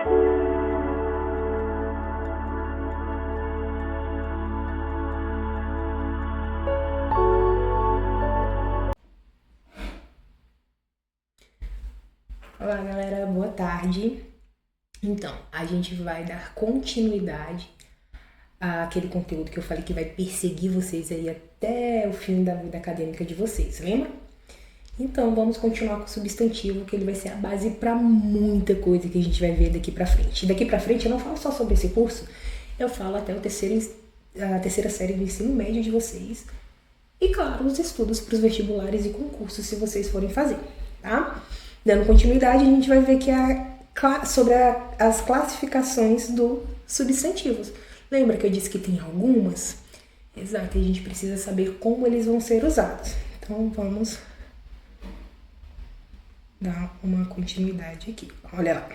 Olá, galera, boa tarde. Então, a gente vai dar continuidade àquele conteúdo que eu falei que vai perseguir vocês aí até o fim da vida acadêmica de vocês, lembra? Então, vamos continuar com o substantivo, que ele vai ser a base para muita coisa que a gente vai ver daqui pra frente. E daqui pra frente eu não falo só sobre esse curso, eu falo até a terceira série do ensino médio de vocês. E, claro, os estudos para os vestibulares e concursos, se vocês forem fazer, tá? Dando continuidade, a gente vai ver que sobre as classificações dos substantivos. Lembra que eu disse que tem algumas? Exato, e a gente precisa saber como eles vão ser usados. Então, vamos dar uma continuidade aqui. Olha lá.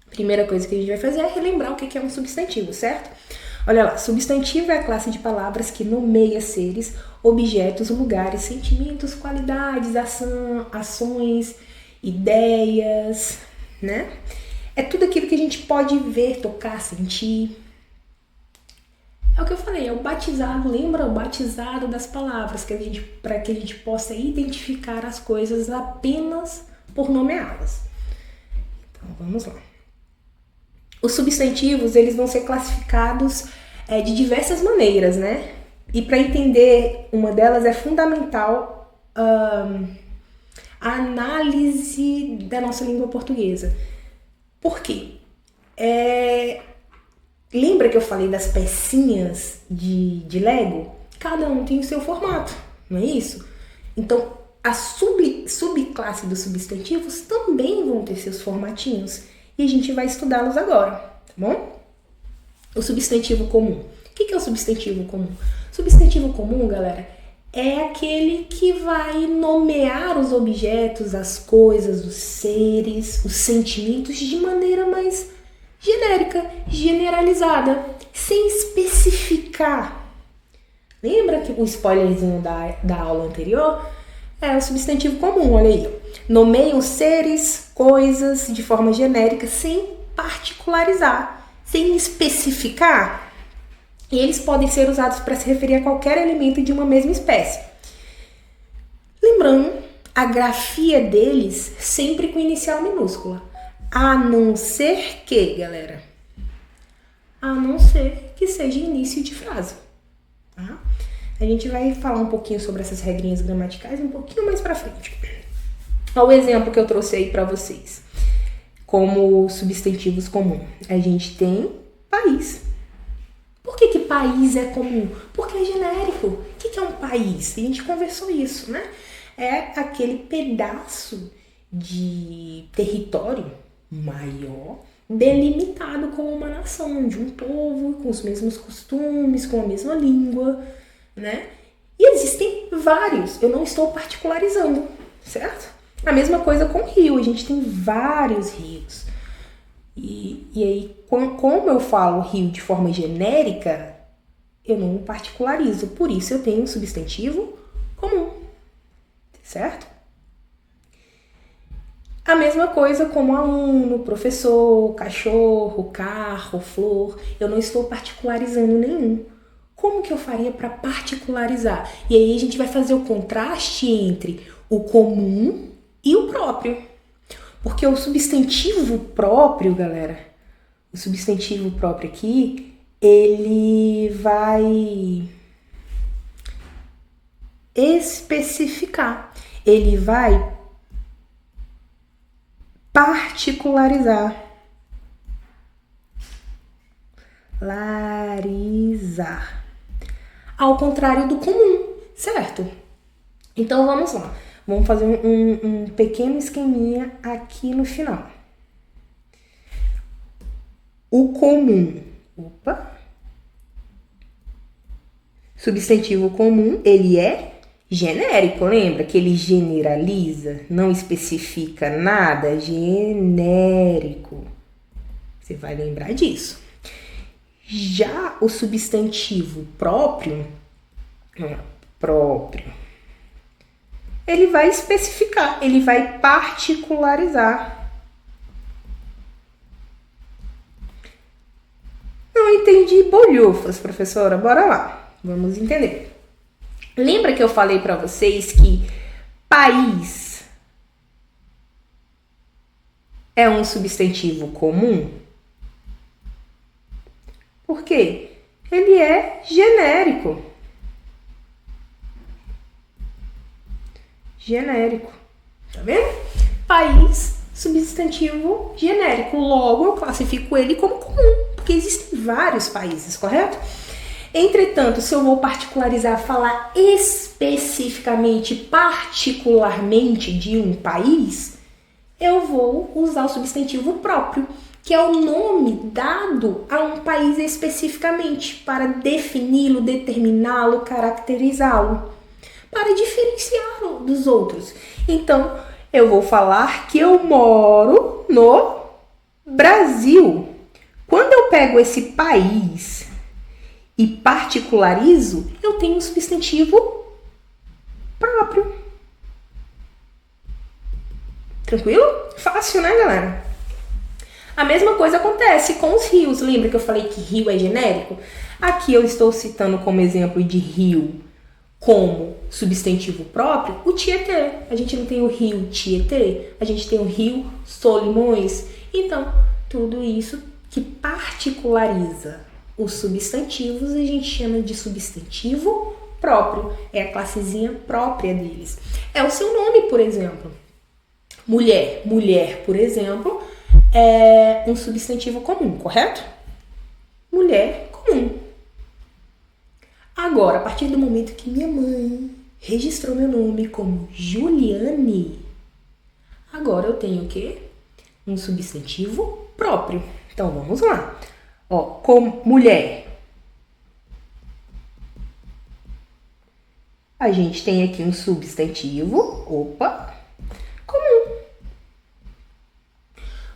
Primeira coisa que a gente vai fazer é relembrar o que é um substantivo, certo? Olha lá, substantivo é a classe de palavras que nomeia seres, objetos, lugares, sentimentos, qualidades, ações, ideias, né? É tudo aquilo que a gente pode ver, tocar, sentir. É o que eu falei, é o batizado, lembra o batizado das palavras, para que a gente possa identificar as coisas apenas por nomeá-las. Então, vamos lá. Os substantivos, eles vão ser classificados de diversas maneiras, né? E para entender uma delas é fundamental a análise da nossa língua portuguesa. Por quê? Lembra que eu falei das pecinhas de Lego? Cada um tem o seu formato, não é isso? Então, as subclasse dos substantivos também vão ter seus formatinhos. E a gente vai estudá-los agora, tá bom? O substantivo comum. O que é o substantivo comum? Substantivo comum, galera, é aquele que vai nomear os objetos, as coisas, os seres, os sentimentos de maneira mais genérica, generalizada, sem especificar. Lembra que o spoilerzinho da aula anterior? É o substantivo comum, olha aí. Nomeia os seres, coisas de forma genérica, sem particularizar, sem especificar. E eles podem ser usados para se referir a qualquer elemento de uma mesma espécie. Lembrando, a grafia deles sempre com inicial minúscula. A não ser que, galera, a não ser que seja início de frase. Tá? A gente vai falar um pouquinho sobre essas regrinhas gramaticais um pouquinho mais pra frente. Olha o exemplo que eu trouxe aí pra vocês. Como substantivos comuns. A gente tem país. Por que país é comum? Porque é genérico. O que é um país? A gente conversou isso, né? É aquele pedaço de território maior delimitado como uma nação, de um povo, com os mesmos costumes, com a mesma língua, né? E existem vários, eu não estou particularizando, certo? A mesma coisa com rio, a gente tem vários rios. E aí, como eu falo rio de forma genérica, eu não particularizo, por isso eu tenho um substantivo comum, certo? A mesma coisa como aluno, professor, cachorro, carro, flor, eu não estou particularizando nenhum. Como que eu faria para particularizar? E aí a gente vai fazer o contraste entre o comum e o próprio. Porque o substantivo próprio, galera, o substantivo próprio aqui, ele vai especificar, ele vai particularizar, larizar, ao contrário do comum, certo? Então vamos lá, vamos fazer um pequeno esqueminha aqui no final. O comum, substantivo comum, ele é genérico, lembra que ele generaliza, não especifica nada, genérico. Você vai lembrar disso. Já o substantivo próprio, ele vai especificar, ele vai particularizar. entendi bolhufas, professora. Bora lá. Vamos entender. Lembra que eu falei para vocês que país é um substantivo comum? Por quê? Ele é genérico. Genérico. Tá vendo? País, substantivo genérico. Logo, eu classifico ele como comum, porque existem vários países, correto? Entretanto, se eu vou particularizar, falar especificamente, particularmente de um país, eu vou usar o substantivo próprio, que é o nome dado a um país especificamente, para defini-lo, determiná-lo, caracterizá-lo, para diferenciá-lo dos outros. Então, eu vou falar que eu moro no Brasil. Quando eu pego esse país e particularizo, eu tenho um substantivo próprio. Tranquilo? Fácil, né, galera? A mesma coisa acontece com os rios. Lembra que eu falei que rio é genérico? Aqui eu estou citando como exemplo de rio como substantivo próprio o Tietê. A gente não tem o rio Tietê, a gente tem o rio Solimões. Então, tudo isso que particulariza os substantivos a gente chama de substantivo próprio. É a classezinha própria deles. É o seu nome, por exemplo. Mulher. Mulher, por exemplo, é um substantivo comum, correto? Mulher comum. Agora, a partir do momento que minha mãe registrou meu nome como Juliane, agora eu tenho o quê? Um substantivo próprio. Então, vamos lá. Ó, como mulher. A gente tem aqui um substantivo, comum.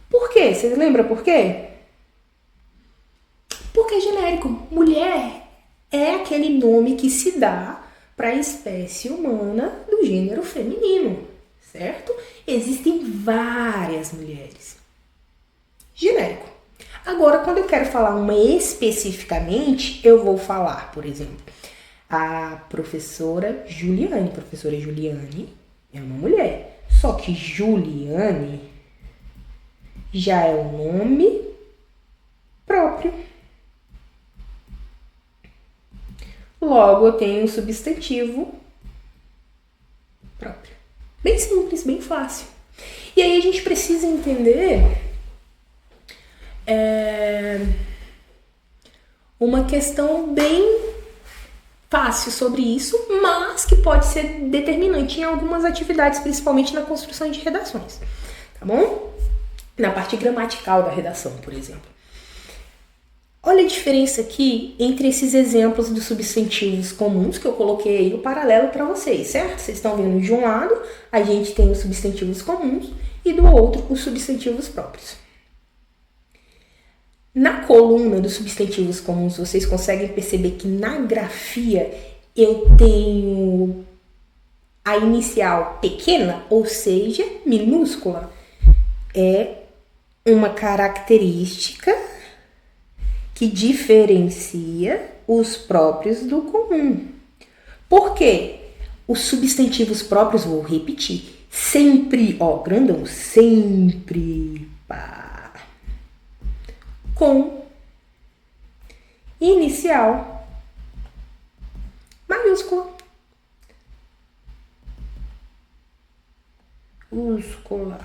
Por quê? Vocês lembram por quê? Porque é genérico. Mulher é aquele nome que se dá para a espécie humana do gênero feminino, certo? Existem várias mulheres. Genérico. Agora, quando eu quero falar uma especificamente, eu vou falar, por exemplo, a professora Juliane. Professora Juliane é uma mulher. Só que Juliane já é um nome próprio. Logo, eu tenho um substantivo próprio. Bem simples, bem fácil. E aí a gente precisa entender uma questão bem fácil sobre isso, mas que pode ser determinante em algumas atividades, principalmente na construção de redações, tá bom? Na parte gramatical da redação, por exemplo. Olha a diferença aqui entre esses exemplos dos substantivos comuns que eu coloquei aí no paralelo para vocês, certo? Vocês estão vendo de um lado, a gente tem os substantivos comuns e do outro os substantivos próprios. Na coluna dos substantivos comuns, vocês conseguem perceber que na grafia eu tenho a inicial pequena, ou seja, minúscula. É uma característica que diferencia os próprios do comum. Por quê? Os substantivos próprios, vou repetir, sempre, ó, grandão, sempre, pá, com inicial maiúscula. Múscula.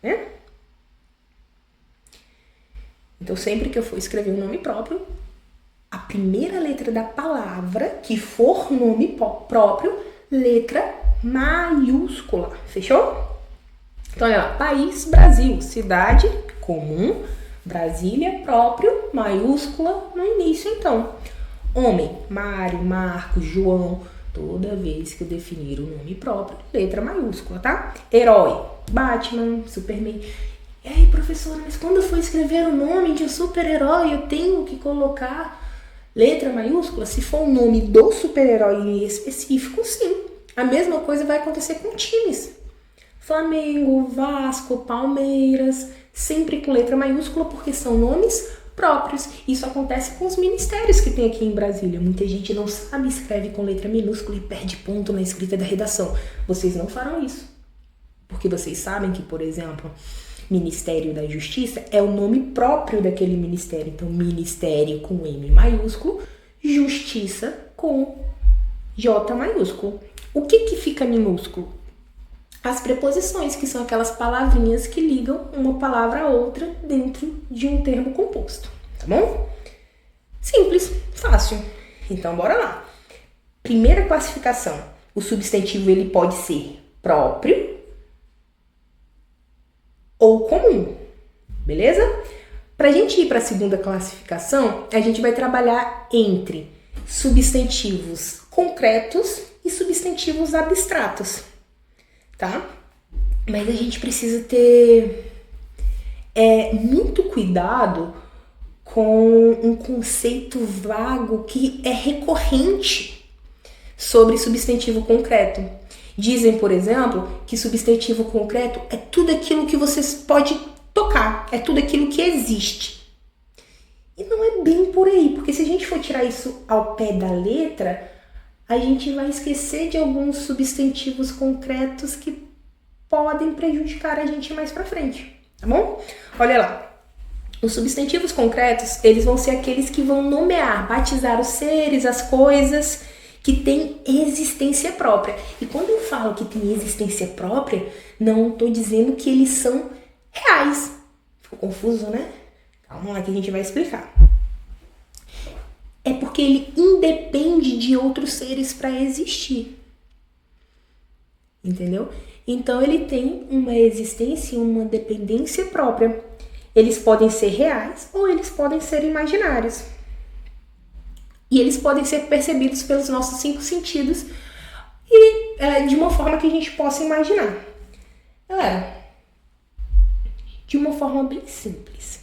Né? Então, sempre que eu for escrever um nome próprio, a primeira letra da palavra que for nome próprio, letra maiúscula. Fechou? Então, olha lá. País, Brasil. Cidade, comum. Brasília, próprio, maiúscula no início, então. Homem, Mário, Marcos, João. Toda vez que eu definir o nome próprio, letra maiúscula, tá? Herói, Batman, Superman. E aí, professora, mas quando eu for escrever o nome de um super-herói, eu tenho que colocar letra maiúscula? Se for o nome do super-herói em específico, sim. A mesma coisa vai acontecer com times. Flamengo, Vasco, Palmeiras, sempre com letra maiúscula, porque são nomes próprios. Isso acontece com os ministérios que tem aqui em Brasília. Muita gente não sabe, escreve com letra minúscula e perde ponto na escrita da redação. Vocês não farão isso. Porque vocês sabem que, por exemplo, Ministério da Justiça é o nome próprio daquele ministério. Então, Ministério com M maiúsculo, Justiça com J maiúsculo. O que fica minúsculo? As preposições, que são aquelas palavrinhas que ligam uma palavra a outra dentro de um termo composto, tá bom? Simples, fácil. Então, bora lá. Primeira classificação. O substantivo ele pode ser próprio ou comum, beleza? Pra gente ir para a segunda classificação, a gente vai trabalhar entre substantivos concretos e substantivos abstratos. Tá? Mas a gente precisa ter muito cuidado com um conceito vago que é recorrente sobre substantivo concreto. Dizem, por exemplo, que substantivo concreto é tudo aquilo que você pode tocar, é tudo aquilo que existe. E não é bem por aí, porque se a gente for tirar isso ao pé da letra, a gente vai esquecer de alguns substantivos concretos que podem prejudicar a gente mais pra frente, tá bom? Olha lá, os substantivos concretos, eles vão ser aqueles que vão nomear, batizar os seres, as coisas que têm existência própria. E quando eu falo que tem existência própria, não tô dizendo que eles são reais. Ficou confuso, né? Calma lá que a gente vai explicar. É porque ele independe de outros seres para existir. Entendeu? Então, ele tem uma existência e uma dependência própria. Eles podem ser reais ou eles podem ser imaginários. E eles podem ser percebidos pelos nossos 5 sentidos e de uma forma que a gente possa imaginar. Galera, de uma forma bem simples.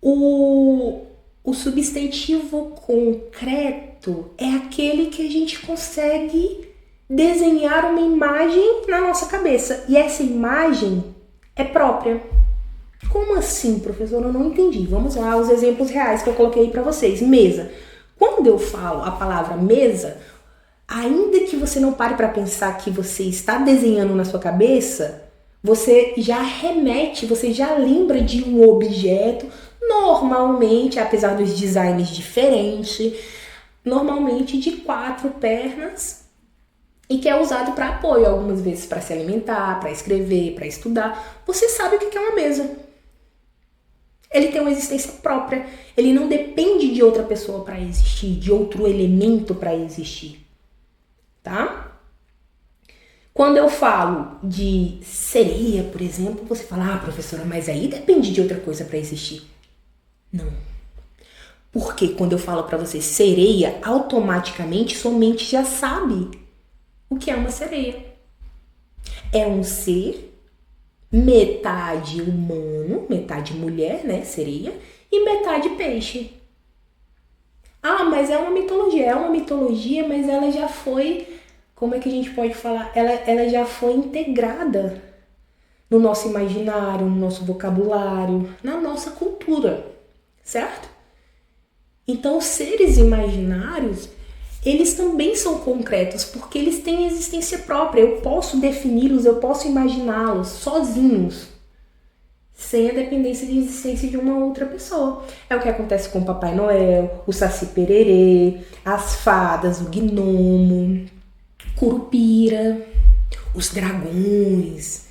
O substantivo concreto é aquele que a gente consegue desenhar uma imagem na nossa cabeça. E essa imagem é própria. Como assim, professor? Eu não entendi. Vamos lá, os exemplos reais que eu coloquei para vocês. Mesa. Quando eu falo a palavra mesa, ainda que você não pare para pensar que você está desenhando na sua cabeça, você já remete, você já lembra de um objeto. Normalmente, apesar dos designs diferentes, normalmente de 4 pernas e que é usado para apoio, algumas vezes para se alimentar, para escrever, para estudar. Você sabe o que é uma mesa. Ele tem uma existência própria, ele não depende de outra pessoa para existir, de outro elemento para existir, tá? Quando eu falo de sereia, por exemplo, você fala, professora, mas aí depende de outra coisa para existir. Não. Porque quando eu falo para você sereia, automaticamente sua mente já sabe o que é uma sereia. É um ser metade humano, metade mulher, né, sereia, e metade peixe. Mas é uma mitologia, mas ela já foi, como é que a gente pode falar? Ela já foi integrada no nosso imaginário, no nosso vocabulário, na nossa cultura, certo? Então, os seres imaginários, eles também são concretos, porque eles têm existência própria. Eu posso defini-los, eu posso imaginá-los sozinhos, sem a dependência de existência de uma outra pessoa. É o que acontece com o Papai Noel, o Saci Pererê, as fadas, o gnomo, Curupira, os dragões,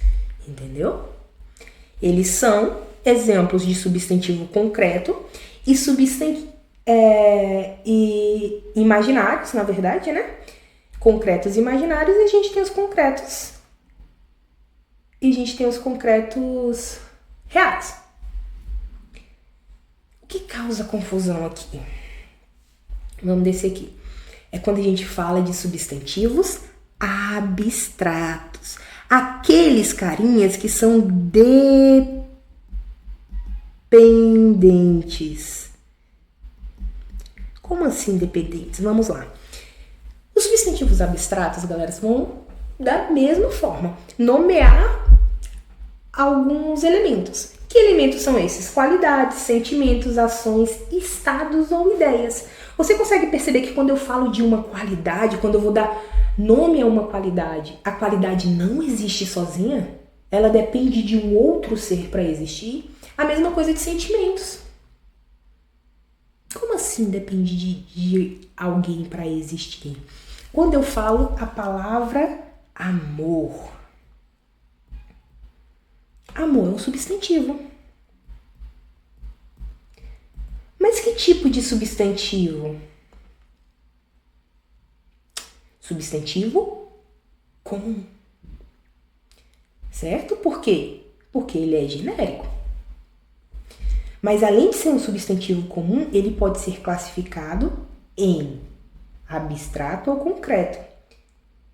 entendeu? Eles são exemplos de substantivo concreto e imaginários, na verdade, né? Concretos e imaginários, e a gente tem os concretos. E a gente tem os concretos reais. O que causa confusão aqui? Vamos descer aqui. É quando a gente fala de substantivos abstratos. Aqueles carinhas que são dependentes. Como assim dependentes? Vamos lá. Os substantivos abstratos, galera, vão da mesma forma nomear alguns elementos. Que elementos são esses? Qualidades, sentimentos, ações, estados ou ideias. Você consegue perceber que quando eu falo de uma qualidade, quando eu vou dar nome a uma qualidade, a qualidade não existe sozinha? Ela depende de um outro ser para existir? A mesma coisa de sentimentos. Como assim depende de alguém para existir? Quando eu falo a palavra amor. Amor é um substantivo. Mas que tipo de substantivo? Substantivo comum. Certo? Por quê? Porque ele é genérico. Mas além de ser um substantivo comum, ele pode ser classificado em abstrato ou concreto.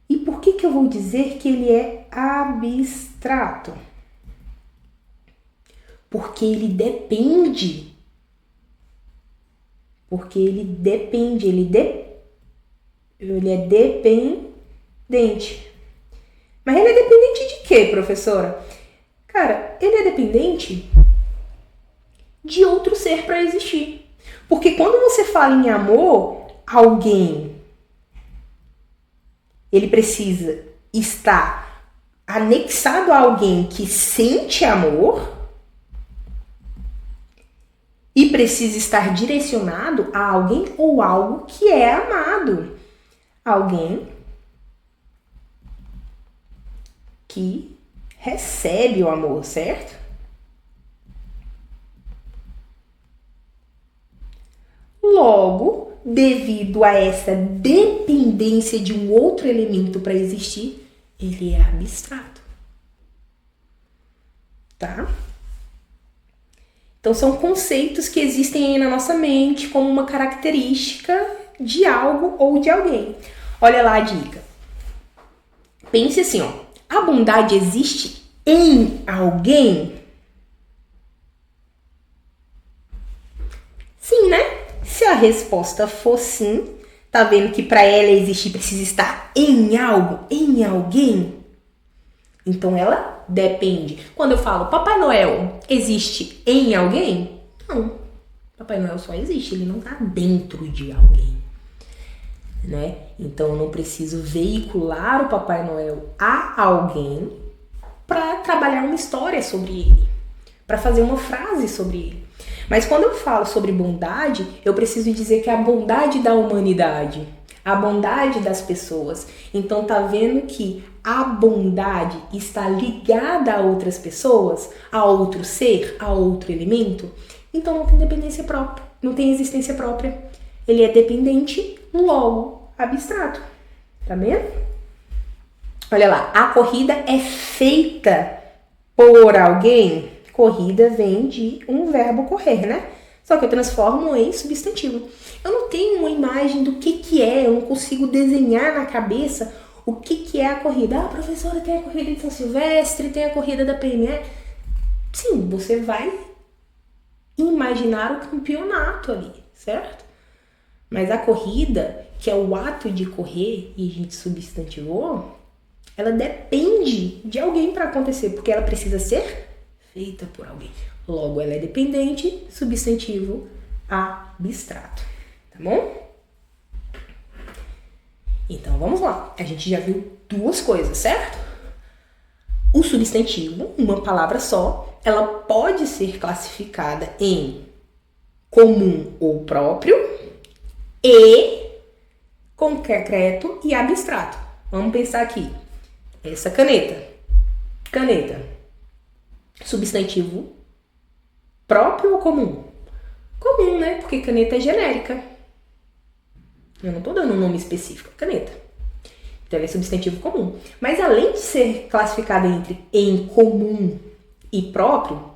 E por que eu vou dizer que ele é abstrato? Porque ele depende. Ele é dependente. Mas ele é dependente de quê, professora? Cara, ele é dependente de outro ser para existir. Porque quando você fala em amor, alguém, ele precisa estar anexado a alguém que sente amor e precisa estar direcionado a alguém ou algo que é amado. Alguém que recebe o amor, certo? Logo, devido a essa dependência de um outro elemento para existir, ele é abstrato. Tá? Então, são conceitos que existem aí na nossa mente como uma característica de algo ou de alguém. Olha lá a dica. Pense assim, ó. A bondade existe em alguém? Sim, né? Se a resposta for sim, tá vendo que para ela existir precisa estar em algo, em alguém? Então ela depende. Quando eu falo Papai Noel existe em alguém? Não. Papai Noel só existe, ele não tá dentro de alguém, né? Então eu não preciso veicular o Papai Noel a alguém para trabalhar uma história sobre ele, para fazer uma frase sobre ele. Mas quando eu falo sobre bondade, eu preciso dizer que é a bondade da humanidade, a bondade das pessoas. Então tá vendo que a bondade está ligada a outras pessoas, a outro ser, a outro elemento? Então não tem dependência própria, não tem existência própria. Ele é dependente, logo abstrato. Tá vendo? Olha lá, a corrida é feita por alguém. Corrida vem de um verbo correr, né? Só que eu transformo em substantivo. Eu não tenho uma imagem do que é, eu não consigo desenhar na cabeça o que é a corrida. Ah, professora, tem a corrida de São Silvestre, tem a corrida da PME. Sim, você vai imaginar o campeonato ali, certo? Mas a corrida, que é o ato de correr, e a gente substantivou, ela depende de alguém para acontecer, porque ela precisa ser feita por alguém. Logo, ela é dependente, substantivo abstrato. Tá bom? Então, vamos lá. A gente já viu duas coisas, certo? O substantivo, uma palavra só, ela pode ser classificada em comum ou próprio e concreto e abstrato. Vamos pensar aqui. Essa caneta. Caneta. Substantivo próprio ou comum? Comum, né? Porque caneta é genérica. Eu não tô dando um nome específico, caneta. Então ela é substantivo comum. Mas além de ser classificada em comum e próprio,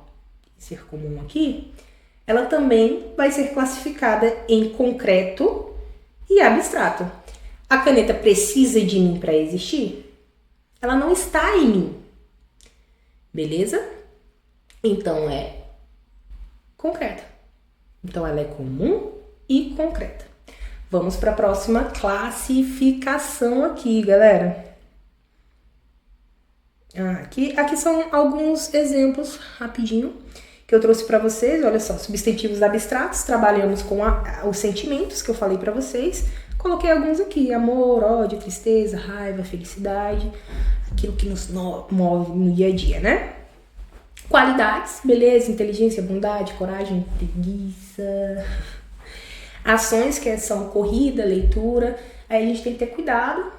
ser comum aqui, ela também vai ser classificada em concreto e abstrato. A caneta precisa de mim para existir? Ela não está em mim. Beleza? Então é concreta. Então ela é comum e concreta. Vamos para a próxima classificação aqui, galera. Aqui são alguns exemplos rapidinho que eu trouxe para vocês. Olha só, substantivos abstratos, trabalhamos com os sentimentos que eu falei para vocês. Coloquei alguns aqui: amor, ódio, tristeza, raiva, felicidade, aquilo que nos move no dia a dia, né? Qualidades: beleza, inteligência, bondade, coragem, preguiça. Ações, que são corrida, leitura. Aí a gente tem que ter cuidado,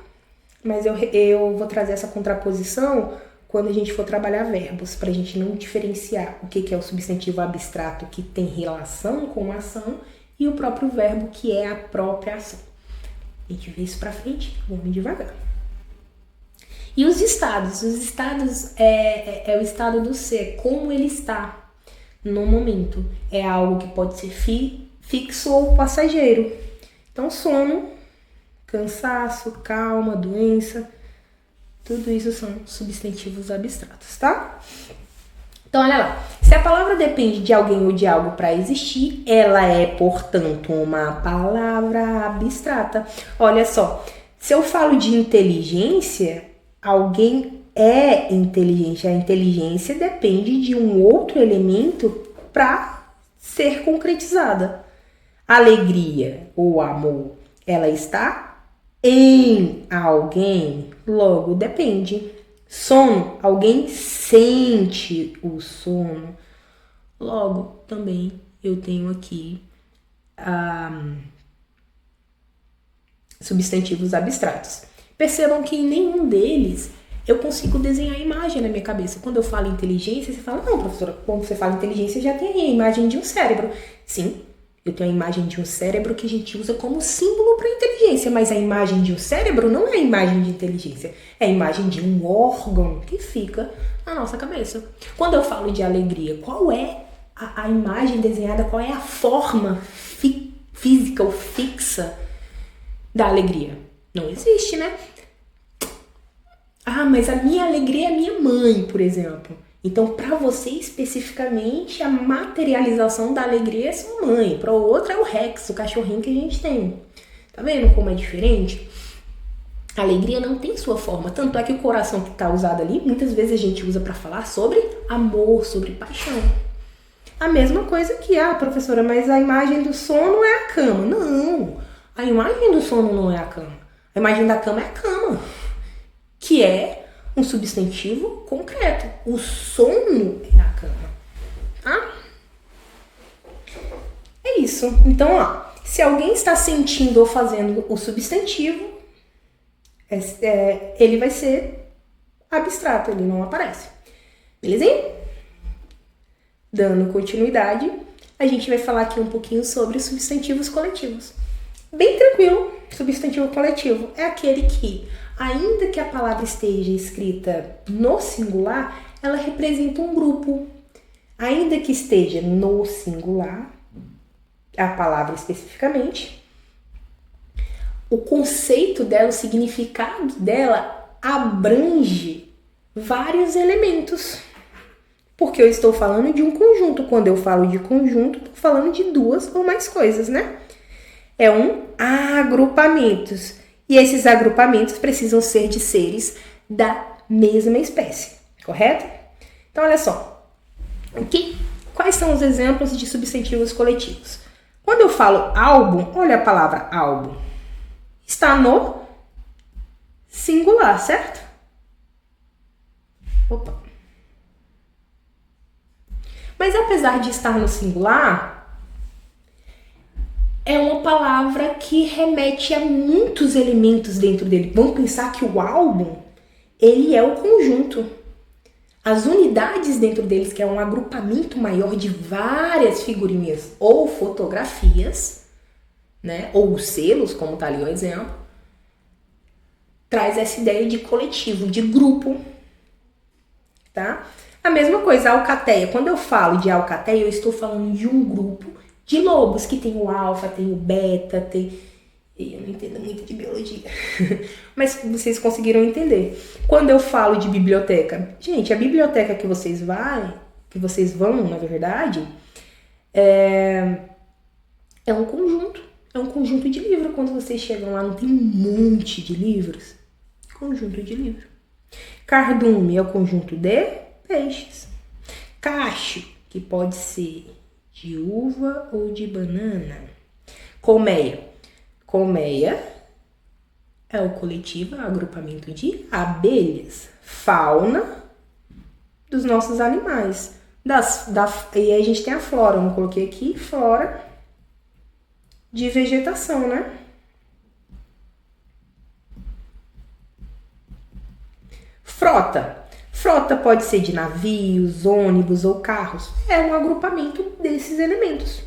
mas eu vou trazer essa contraposição quando a gente for trabalhar verbos, pra gente não diferenciar o que é o substantivo abstrato que tem relação com a ação e o próprio verbo que é a própria ação. A gente vê isso pra frente, vamos devagar. E os estados? Os estados é o estado do ser, como ele está no momento. É algo que pode ser fixo ou passageiro. Então, sono, cansaço, calma, doença, tudo isso são substantivos abstratos, tá? Então, olha lá. Se a palavra depende de alguém ou de algo para existir, ela é, portanto, uma palavra abstrata. Olha só, se eu falo de inteligência, alguém é inteligente. A inteligência depende de um outro elemento para ser concretizada. Alegria ou amor, ela está em alguém, logo depende. Sono, alguém sente o sono, logo também eu tenho aqui substantivos abstratos. Percebam que em nenhum deles eu consigo desenhar imagem na minha cabeça. Quando eu falo inteligência, você fala, não, professora, quando você fala inteligência já tem a imagem de um cérebro. Sim, eu tenho a imagem de um cérebro que a gente usa como símbolo para inteligência, mas a imagem de um cérebro não é a imagem de inteligência, é a imagem de um órgão que fica na nossa cabeça. Quando eu falo de alegria, qual é a imagem desenhada, qual é a forma física ou fixa da alegria? Não existe, né? Ah, mas a minha alegria é a minha mãe, por exemplo. Então, para você especificamente, a materialização da alegria é sua mãe. Para o outro é o Rex, o cachorrinho que a gente tem. Tá vendo como é diferente? A alegria não tem sua forma. Tanto é que o coração que está usado ali, muitas vezes a gente usa para falar sobre amor, sobre paixão. A mesma coisa que, professora, mas a imagem do sono é a cama. Não, a imagem do sono não é a cama. A imagem da cama é a cama, que é um substantivo concreto. O sono é a cama, tá? É isso. Então, se alguém está sentindo ou fazendo o substantivo, ele vai ser abstrato, ele não aparece. Belezinha? Dando continuidade, a gente vai falar aqui um pouquinho sobre os substantivos coletivos. Bem tranquilo, substantivo coletivo é aquele que, ainda que a palavra esteja escrita no singular, ela representa um grupo. Ainda que esteja no singular, a palavra especificamente, o conceito dela, o significado dela abrange vários elementos. Porque eu estou falando de um conjunto. Quando eu falo de conjunto, estou falando de duas ou mais coisas, né? É um agrupamentos. E esses agrupamentos precisam ser de seres da mesma espécie, correto? Então, olha só. Quais são os exemplos de substantivos coletivos? Quando eu falo álbum, olha a palavra álbum. Está no singular, certo? Opa. Mas apesar de estar no singular, é uma palavra que remete a muitos elementos dentro dele. Vamos pensar que o álbum, ele é o conjunto. As unidades dentro deles, que é um agrupamento maior de várias figurinhas ou fotografias, né? Ou selos, como tá ali o exemplo, traz essa ideia de coletivo, de grupo, tá? A mesma coisa, a alcateia. Quando eu falo de alcateia, eu estou falando de um grupo de lobos, que tem o alfa, tem o beta, tem... Eu não entendo muito de biologia, mas vocês conseguiram entender. Quando eu falo de biblioteca, gente, a biblioteca que vocês vão, na verdade, é um conjunto. É um conjunto de livros. Quando vocês chegam lá, não tem um monte de livros? Conjunto de livros. Cardume é o conjunto de peixes. Cacho que pode ser de uva ou de banana. Colmeia. Colmeia é o coletivo, é o agrupamento de abelhas. Fauna dos nossos animais. E aí a gente tem a flora, eu não coloquei aqui, flora de vegetação, né? Frota. Frota pode ser de navios, ônibus ou carros. É um agrupamento desses elementos.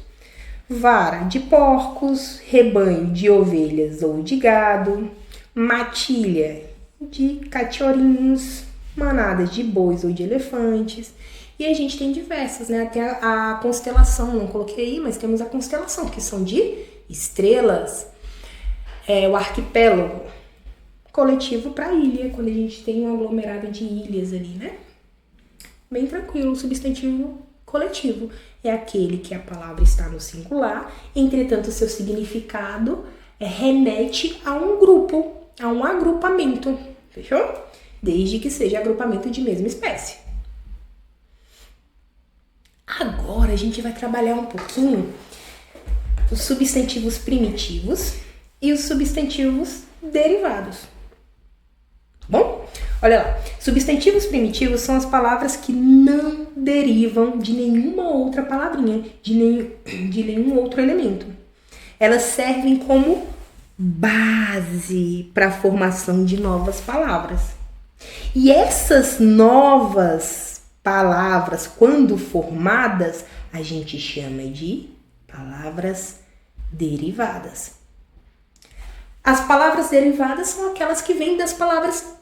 Vara de porcos, rebanho de ovelhas ou de gado, matilha de cachorrinhos, manadas de bois ou de elefantes. E a gente tem diversas, né? Tem a constelação, não coloquei aí, mas temos a constelação, que são de estrelas. O arquipélago, coletivo para ilha, quando a gente tem um aglomerado de ilhas ali, né? Bem tranquilo, o substantivo coletivo é aquele que a palavra está no singular, entretanto seu significado remete a um grupo, a um agrupamento, fechou? Desde que seja agrupamento de mesma espécie. Agora a gente vai trabalhar um pouquinho os substantivos primitivos e os substantivos derivados. Bom, olha lá. Substantivos primitivos são as palavras que não derivam de nenhuma outra palavrinha, de nenhum outro elemento. Elas servem como base para a formação de novas palavras. E essas novas palavras, quando formadas, a gente chama de palavras derivadas. As palavras derivadas são aquelas que vêm das palavras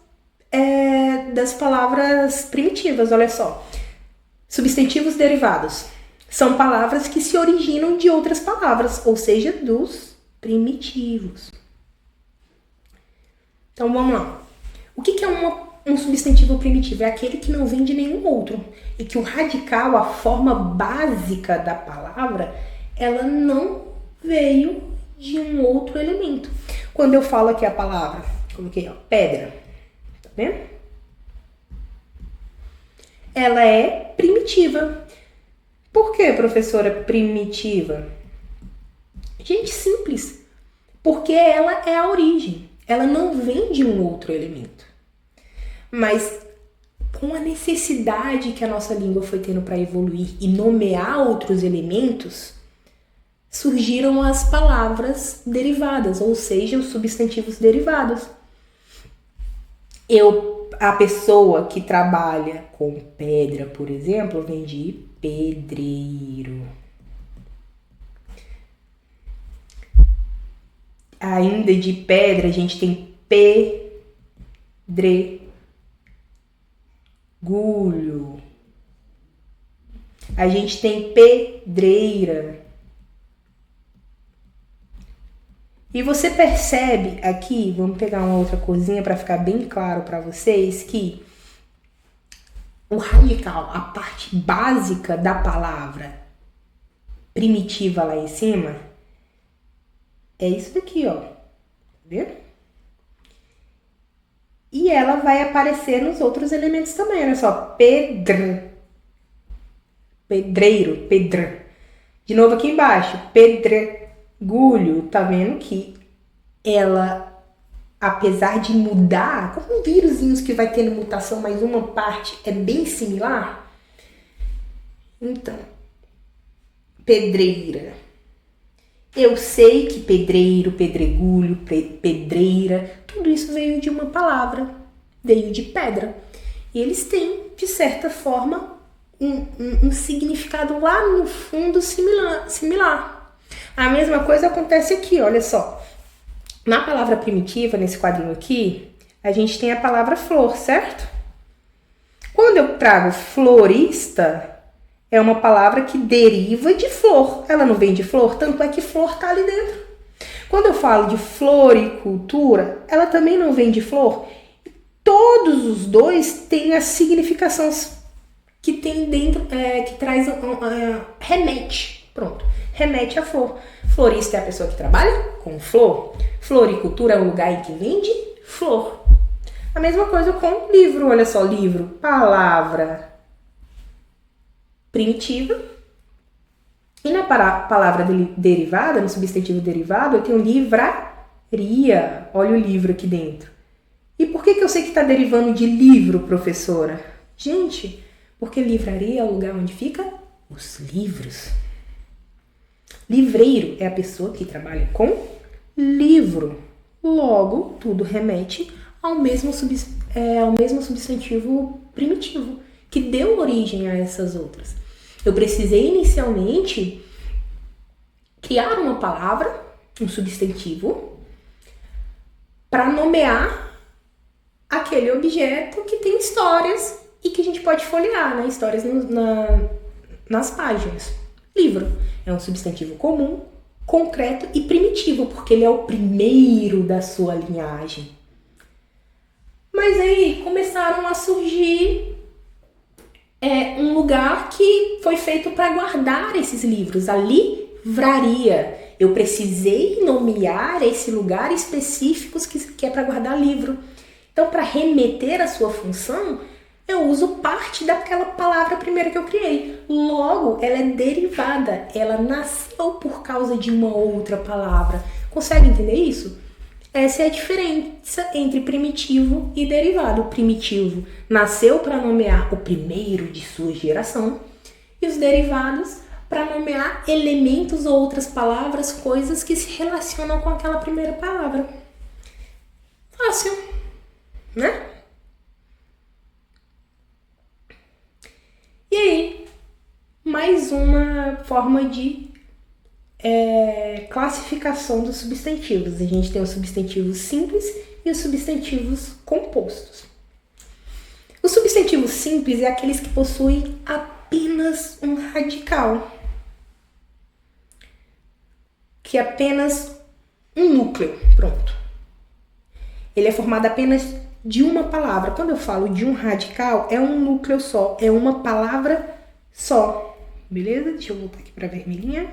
primitivas, olha só. Substantivos derivados são palavras que se originam de outras palavras, ou seja, dos primitivos. Então vamos lá. O que é um substantivo primitivo? É aquele que não vem de nenhum outro e que o radical, a forma básica da palavra, ela não veio de um outro elemento. Quando eu falo aqui a palavra, coloquei pedra, tá vendo? Ela é primitiva. Por que, professora, primitiva? Gente, simples. Porque ela é a origem. Ela não vem de um outro elemento. Mas com a necessidade que a nossa língua foi tendo para evoluir e nomear outros elementos, surgiram as palavras derivadas, ou seja, os substantivos derivados. A pessoa que trabalha com pedra, por exemplo, vem de pedreiro. Ainda de pedra, a gente tem pedregulho. A gente tem pedreira. E você percebe aqui, vamos pegar uma outra coisinha para ficar bem claro para vocês, que o radical, a parte básica da palavra primitiva lá em cima, é isso daqui, ó. Tá vendo? E ela vai aparecer nos outros elementos também, olha só. Pedreiro, pedra. De novo aqui embaixo, pedregulho. Tá vendo que ela, apesar de mudar, como vírusinhos que vai tendo mutação, mas uma parte é bem similar. Então, pedreira. Eu sei que pedreiro, pedregulho, pedreira, tudo isso veio de uma palavra, veio de pedra. E eles têm, de certa forma, um significado lá no fundo similar. A mesma coisa acontece aqui, olha só. Na palavra primitiva, nesse quadrinho aqui, a gente tem a palavra flor, certo? Quando eu trago florista, é uma palavra que deriva de flor. Ela não vem de flor, tanto é que flor tá ali dentro. Quando eu falo de floricultura, ela também não vem de flor. Todos os dois têm as significações que tem dentro, que traz, remete. Pronto, remete a flor. Florista é a pessoa que trabalha com flor. Floricultura é o lugar em que vende flor. A mesma coisa com livro, olha só, livro, palavra primitiva. E na palavra derivada, no substantivo derivado, eu tenho livraria. Olha o livro aqui dentro. E por que eu sei que está derivando de livro, professora? Gente, porque livraria é o lugar onde fica os livros. Livreiro é a pessoa que trabalha com livro. Logo, tudo remete ao mesmo substantivo primitivo, que deu origem a essas outras. Eu precisei inicialmente criar uma palavra, um substantivo, para nomear aquele objeto que tem histórias e que a gente pode folhear, né? Histórias nas páginas. Livro é um substantivo comum, concreto e primitivo, porque ele é o primeiro da sua linhagem. Mas aí começaram a surgir um lugar que foi feito para guardar esses livros, a livraria. Eu precisei nomear esse lugar específico que é para guardar livro. Então, para remeter a sua função, eu uso parte daquela palavra primeira que eu criei. Logo, ela é derivada, ela nasceu por causa de uma outra palavra. Consegue entender isso? Essa é a diferença entre primitivo e derivado. O primitivo nasceu para nomear o primeiro de sua geração e os derivados para nomear elementos ou outras palavras, coisas que se relacionam com aquela primeira palavra. Fácil, né? E aí, mais uma forma de classificação dos substantivos. A gente tem os substantivos simples e os substantivos compostos. Os substantivos simples é aqueles que possuem apenas um radical, que é apenas um núcleo. Pronto. Ele é formado apenas de uma palavra. Quando eu falo de um radical, é um núcleo só, é uma palavra só. Beleza? Deixa eu voltar aqui para a vermelhinha.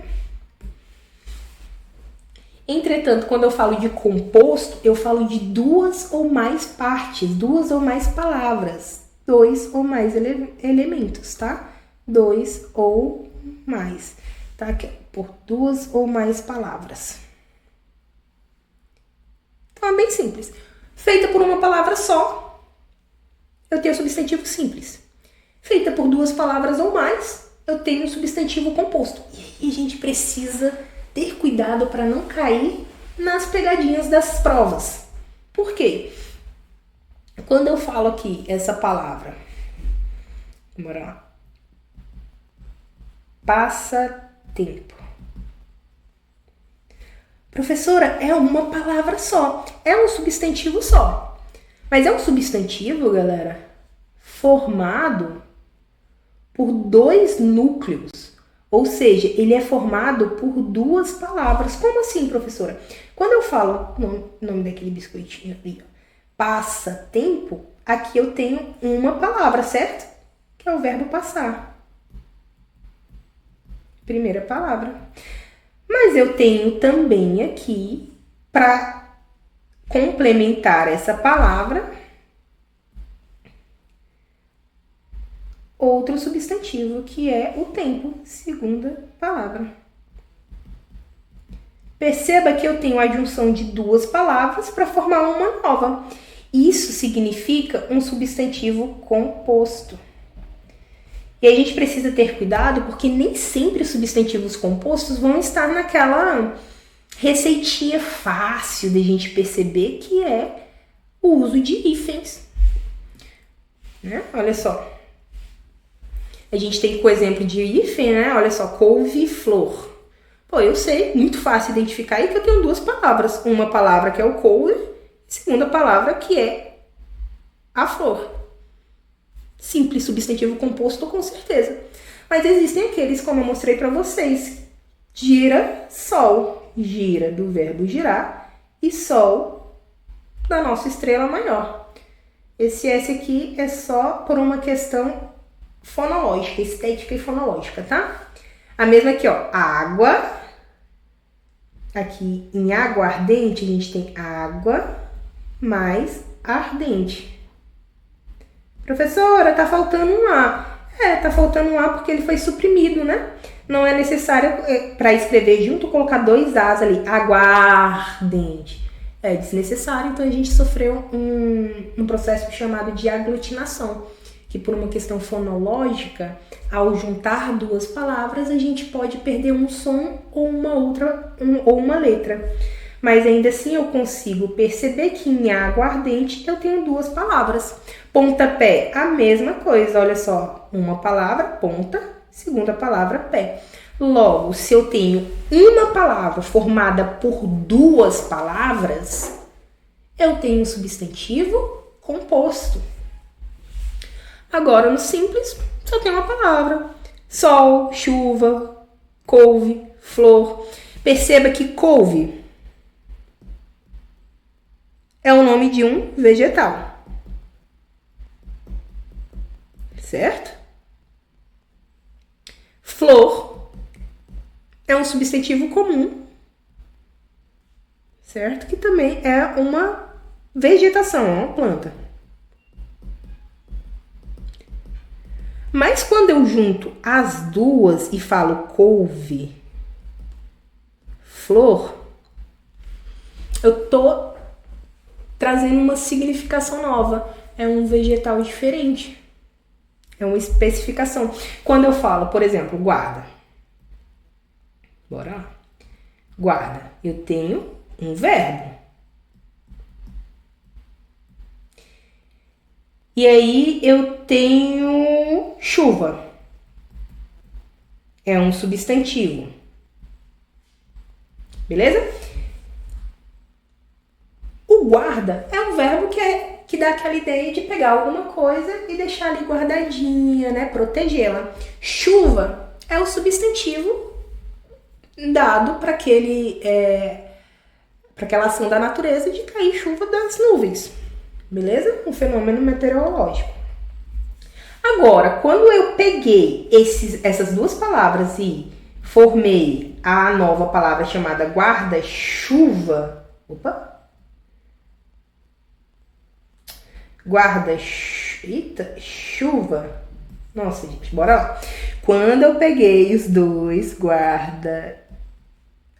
Entretanto, quando eu falo de composto, eu falo de duas ou mais partes, duas ou mais palavras, dois ou mais elementos, tá? Dois ou mais, tá? Aqui, por duas ou mais palavras. Então, é bem simples. Feita por uma palavra só, eu tenho substantivo simples. Feita por duas palavras ou mais, eu tenho um substantivo composto. E aí a gente precisa ter cuidado para não cair nas pegadinhas das provas. Por quê? Quando eu falo aqui essa palavra, bora lá, passatempo. Professora, é uma palavra só, é um substantivo só. Mas é um substantivo, galera, formado por dois núcleos. Ou seja, ele é formado por duas palavras. Como assim, professora? Quando eu falo o nome daquele biscoitinho ali, passatempo, aqui eu tenho uma palavra, certo? Que é o verbo passar. Primeira palavra. Mas eu tenho também aqui, para complementar essa palavra, outro substantivo, que é o tempo, segunda palavra. Perceba que eu tenho a junção de duas palavras para formar uma nova. Isso significa um substantivo composto. E a gente precisa ter cuidado, porque nem sempre os substantivos compostos vão estar naquela receitinha fácil de a gente perceber, que é o uso de hífens. Né? Olha só. A gente tem o exemplo de hífen, né? Olha só, couve-flor. Pô, eu sei, muito fácil identificar aí que eu tenho duas palavras. Uma palavra que é o couve, e segunda palavra que é a flor. Simples, substantivo composto, com certeza. Mas existem aqueles, como eu mostrei para vocês. Gira, sol. Gira do verbo girar e sol da nossa estrela maior. Esse S aqui é só por uma questão fonológica, estética e fonológica, tá? A mesma aqui, ó, água. Aqui em aguardente a gente tem água mais ardente. Professora, tá faltando um A. Tá faltando um A porque ele foi suprimido, né? Não é necessário, para escrever junto, colocar 2 As ali. Aguardente. É desnecessário, então a gente sofreu um processo chamado de aglutinação, que por uma questão fonológica, ao juntar 2 palavras, a gente pode perder um som ou uma letra. Mas ainda assim eu consigo perceber que em aguardente eu tenho 2 palavras. Pontapé, a mesma coisa, olha só, uma palavra, ponta, segunda palavra, pé. Logo, se eu tenho uma palavra formada por 2 palavras, eu tenho um substantivo composto. Agora, no simples, só tem uma palavra. Sol, chuva, couve, flor. Perceba que couve é o nome de um vegetal. Certo? Flor é um substantivo comum, certo? Que também é uma vegetação, é uma planta. Mas quando eu junto as 2 e falo couve, flor, eu tô trazendo uma significação nova. É um vegetal diferente. É uma especificação. Quando eu falo, por exemplo, guarda. Bora lá. Guarda. Eu tenho um verbo. E aí eu tenho chuva. É um substantivo. Beleza? O guarda é um verbo que dá aquela ideia de pegar alguma coisa e deixar ali guardadinha, né? Protegê-la. Chuva é o substantivo dado para aquela ação da natureza de cair chuva das nuvens. Beleza? Um fenômeno meteorológico. Agora, quando eu peguei essas 2 palavras e formei a nova palavra chamada guarda-chuva. Opa! Chuva. Nossa, gente, bora lá. Quando eu peguei os 2,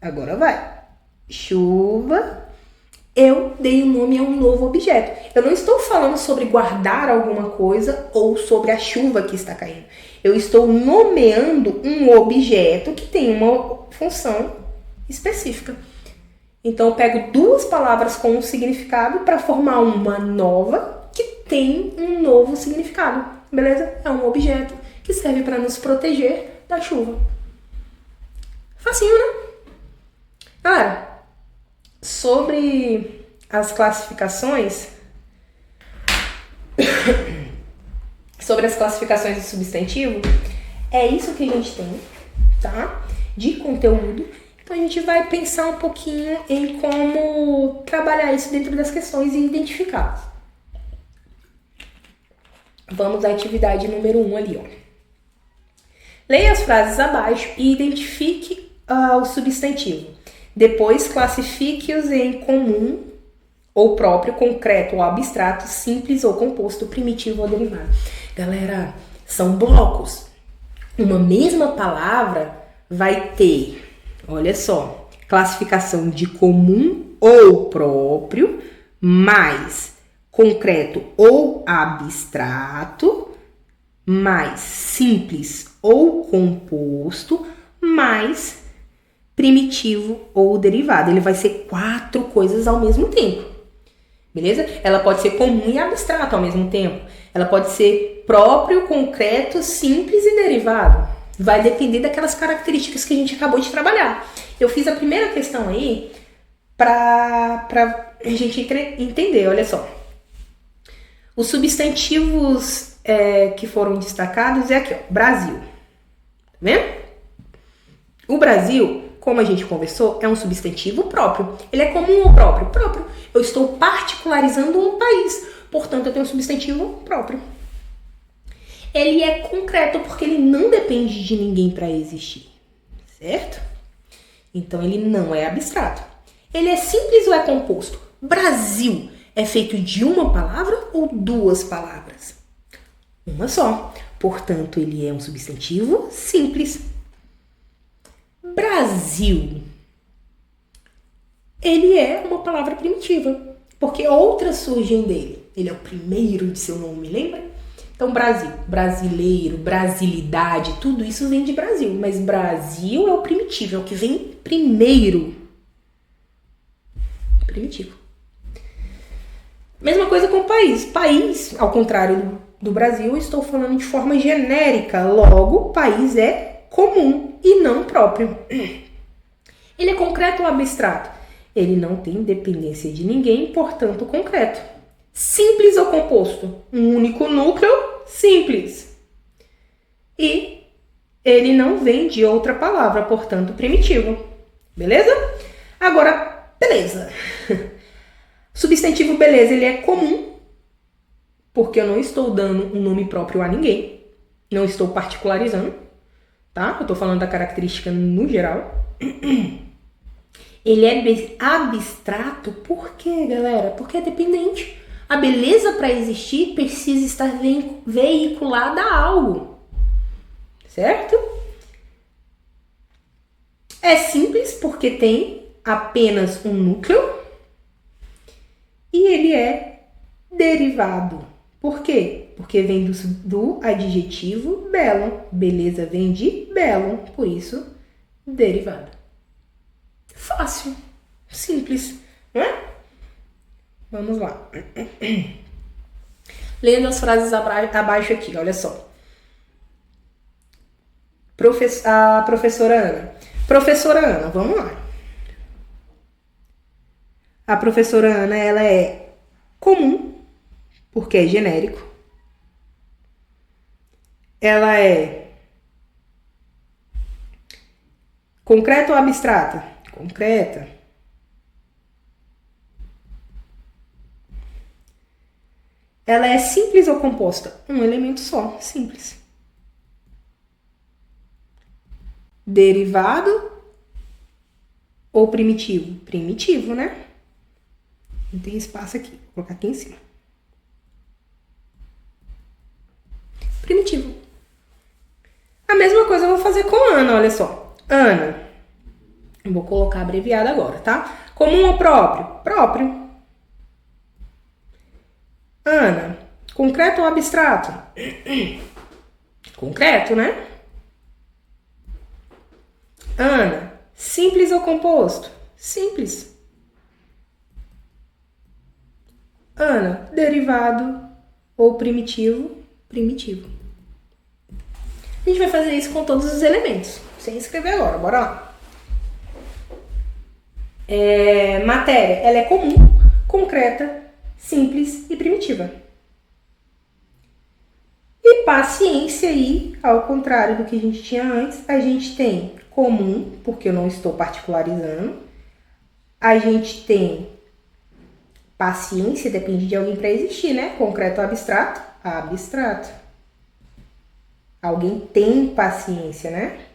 agora vai. Chuva, eu dei o nome a um novo objeto. Eu não estou falando sobre guardar alguma coisa ou sobre a chuva que está caindo. Eu estou nomeando um objeto que tem uma função específica. Então, eu pego 2 palavras com um significado para formar uma nova que tem um novo significado, beleza? É um objeto que serve para nos proteger da chuva. Facinho, né? Galera, sobre as classificações, de substantivo, é isso que a gente tem, tá? De conteúdo. Então a gente vai pensar um pouquinho em como trabalhar isso dentro das questões e identificá-las. Vamos à atividade número 1 ali, ó. Leia as frases abaixo e identifique o substantivo. Depois, classifique-os em comum ou próprio, concreto ou abstrato, simples ou composto, primitivo ou derivado. Galera, são blocos. Uma mesma palavra vai ter, olha só, classificação de comum ou próprio, mais concreto ou abstrato, mais simples ou composto, mais primitivo ou derivado. Ele vai ser 4 coisas ao mesmo tempo. Beleza? Ela pode ser comum e abstrato ao mesmo tempo. Ela pode ser próprio, concreto, simples e derivado. Vai depender daquelas características que a gente acabou de trabalhar. Eu fiz a primeira questão aí para a gente entender, olha só. Os substantivos que foram destacados é aqui, ó, Brasil. Tá vendo? O Brasil, como a gente conversou, é um substantivo próprio. Ele é comum ou próprio? Próprio. Eu estou particularizando um país, portanto eu tenho um substantivo próprio. Ele é concreto porque ele não depende de ninguém para existir, certo? Então ele não é abstrato. Ele é simples ou é composto? Brasil é feito de uma palavra ou 2 palavras? Uma só. Portanto, ele é um substantivo simples. Brasil. Ele é uma palavra primitiva, porque outras surgem dele. Ele é o primeiro de seu nome, lembra? Então, Brasil, brasileiro, brasilidade, tudo isso vem de Brasil. Mas Brasil é o primitivo, é o que vem primeiro. Primitivo. Mesma coisa com o país. País, ao contrário do Brasil, eu estou falando de forma genérica. Logo, país é comum e não próprio. Ele é concreto ou abstrato? Ele não tem dependência de ninguém, portanto, concreto. Simples ou composto? Um único núcleo, simples. E ele não vem de outra palavra, portanto, primitivo. Beleza? Agora, beleza. Substantivo beleza, ele é comum, porque eu não estou dando um nome próprio a ninguém. Não estou particularizando, tá? Eu estou falando da característica no geral. Ele é abstrato, por quê, galera? Porque é dependente. A beleza, para existir, precisa estar veiculada a algo. Certo? É simples porque tem apenas um núcleo. E ele é derivado. Por quê? Porque vem do adjetivo belo. Beleza vem de belo, por isso, derivado. Fácil. Simples, não é? Vamos lá. Lendo as frases abaixo aqui, olha só. A professora Ana. Professora Ana, vamos lá. A professora Ana, ela é comum, porque é genérico. Ela é concreta ou abstrata? Concreta. Ela é simples ou composta? Um elemento só, simples. Derivado ou primitivo? Primitivo, né? Não tem espaço aqui. Vou colocar aqui em cima. Primitivo. A mesma coisa eu vou fazer com Ana, olha só. Ana. Eu vou colocar abreviado agora, tá? Comum ou próprio? Próprio. Ana. Concreto ou abstrato? Concreto, né? Ana. Simples ou composto? Simples. Ana. Derivado ou primitivo? Primitivo. A gente vai fazer isso com todos os elementos. Sem escrever agora, bora lá. Matéria, ela é comum, concreta, simples e primitiva. E paciência aí, ao contrário do que a gente tinha antes, a gente tem comum, porque eu não estou particularizando. A gente tem paciência, depende de alguém para existir, né? Concreto ou abstrato? Abstrato. Alguém tem paciência, né?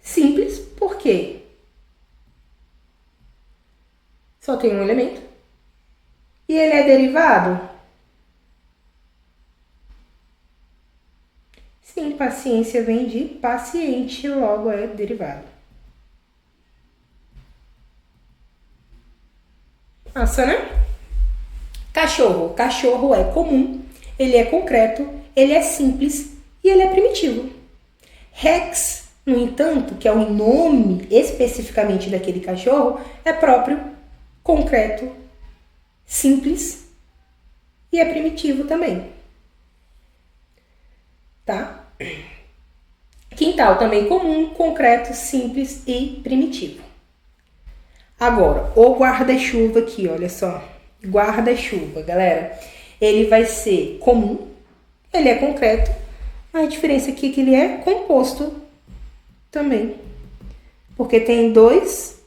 Simples, por quê? Só tem um elemento. E ele é derivado? Sim, paciência vem de paciente, logo é derivado. Massa, né? Cachorro. Cachorro é comum, ele é concreto, ele é simples e ele é primitivo. Rex, no entanto, que é o nome especificamente daquele cachorro, é próprio, concreto, simples e é primitivo também. Tá? Quintal também comum, concreto, simples e primitivo. Agora, o guarda-chuva aqui, olha só. Guarda-chuva, galera. Ele vai ser comum, ele é concreto. A diferença aqui é que ele é composto também. Porque tem dois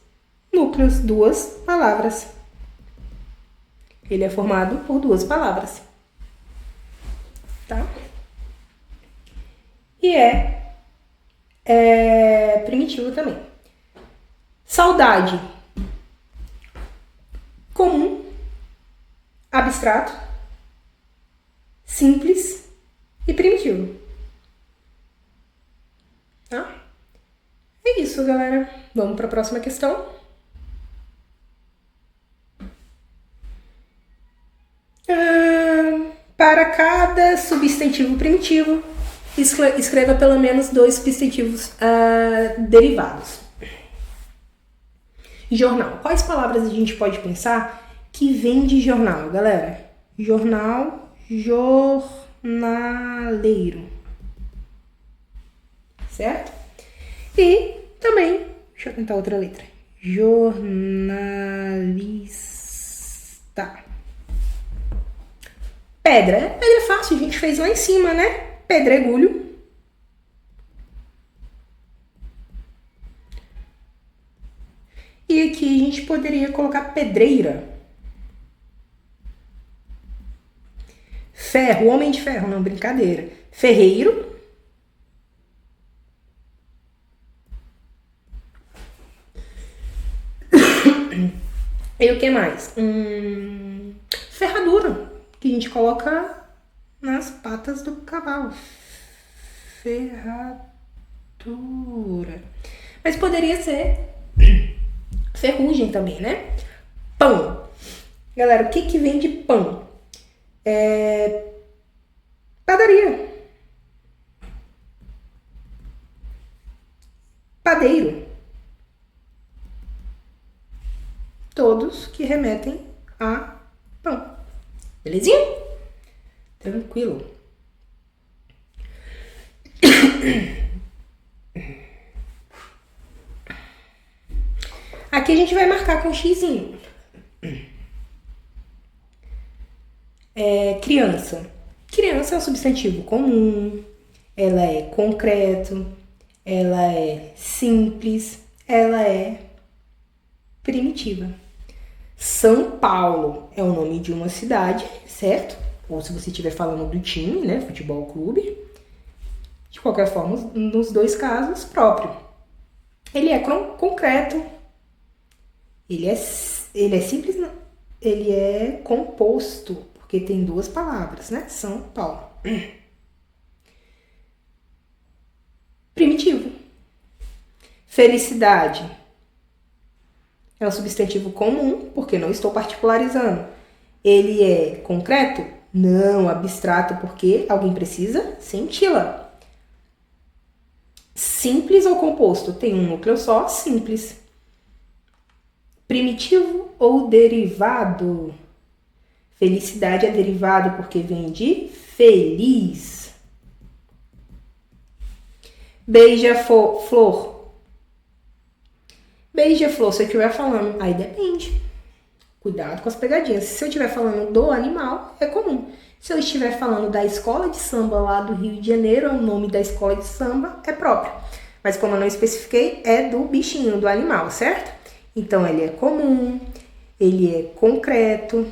núcleos, duas palavras. Ele é formado por duas palavras. Tá? E é primitivo também. Saudade. Comum, abstrato, simples e primitivo. Tá? É isso, galera. Vamos para a próxima questão. Para cada substantivo primitivo, escreva pelo menos 2 substantivos derivados. Jornal. Quais palavras a gente pode pensar que vem de jornal, galera? Jornal, jornaleiro. Certo? E também, deixa eu tentar outra letra. Jornalista. Pedra. Pedra é fácil, a gente fez lá em cima, né? Pedregulho. E aqui a gente poderia colocar pedreira. Ferro, homem de ferro, não, brincadeira. Ferreiro. E o que mais? Ferradura, que a gente coloca nas patas do cavalo. Ferradura. Mas poderia ser ferrugem também, né? Pão. Galera, o que vem de pão? Padaria. Padeiro. Todos que remetem a pão. Belezinha? Tranquilo. Aqui a gente vai marcar com xizinho. Criança. Criança é um substantivo comum, ela é concreto, ela é simples, ela é primitiva. São Paulo é o nome de uma cidade, certo? Ou se você estiver falando do time, né? Futebol clube. De qualquer forma, nos 2 casos, próprio. Ele é concreto. Ele é simples, não. Ele é composto, porque tem 2 palavras, né? São Paulo. Primitivo. Felicidade. É um substantivo comum, porque não estou particularizando. Ele é concreto? Não. Abstrato, porque alguém precisa senti-la. Simples ou composto? Tem um núcleo só, simples. Primitivo ou derivado? Felicidade é derivado porque vem de feliz. Beija-flor. Beija-flor, se eu estiver falando, aí depende. Cuidado com as pegadinhas. Se eu estiver falando do animal, é comum. Se eu estiver falando da escola de samba lá do Rio de Janeiro, o nome da escola de samba é próprio. Mas como eu não especifiquei, é do bichinho, do animal, certo? Então, ele é comum, ele é concreto,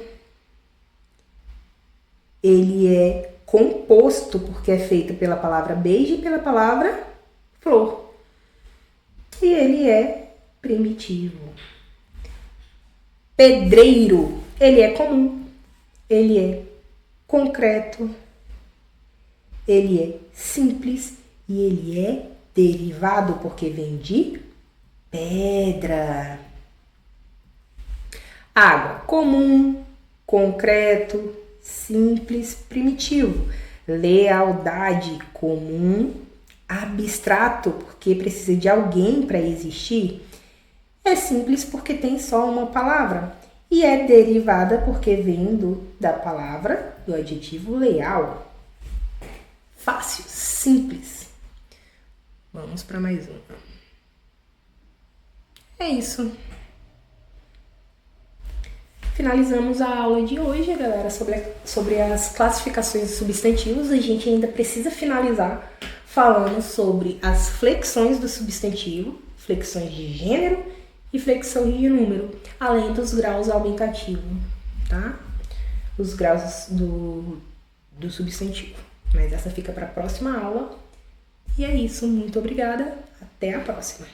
ele é composto, porque é feito pela palavra beijo e pela palavra flor. E ele é primitivo. Pedreiro, ele é comum, ele é concreto, ele é simples e ele é derivado porque vem de pedra. Água, comum, concreto, simples, primitivo. Lealdade, comum, abstrato, porque precisa de alguém para existir. É simples porque tem só uma palavra. E é derivada porque vem da palavra, do adjetivo leal. Fácil, simples. Vamos para mais uma. É isso. Finalizamos a aula de hoje, galera, sobre as classificações de substantivos. A gente ainda precisa finalizar falando sobre as flexões do substantivo, flexões de gênero e flexões de número, além dos graus aumentativos, tá? Os graus do substantivo. Mas essa fica para a próxima aula. E é isso, muito obrigada, até a próxima.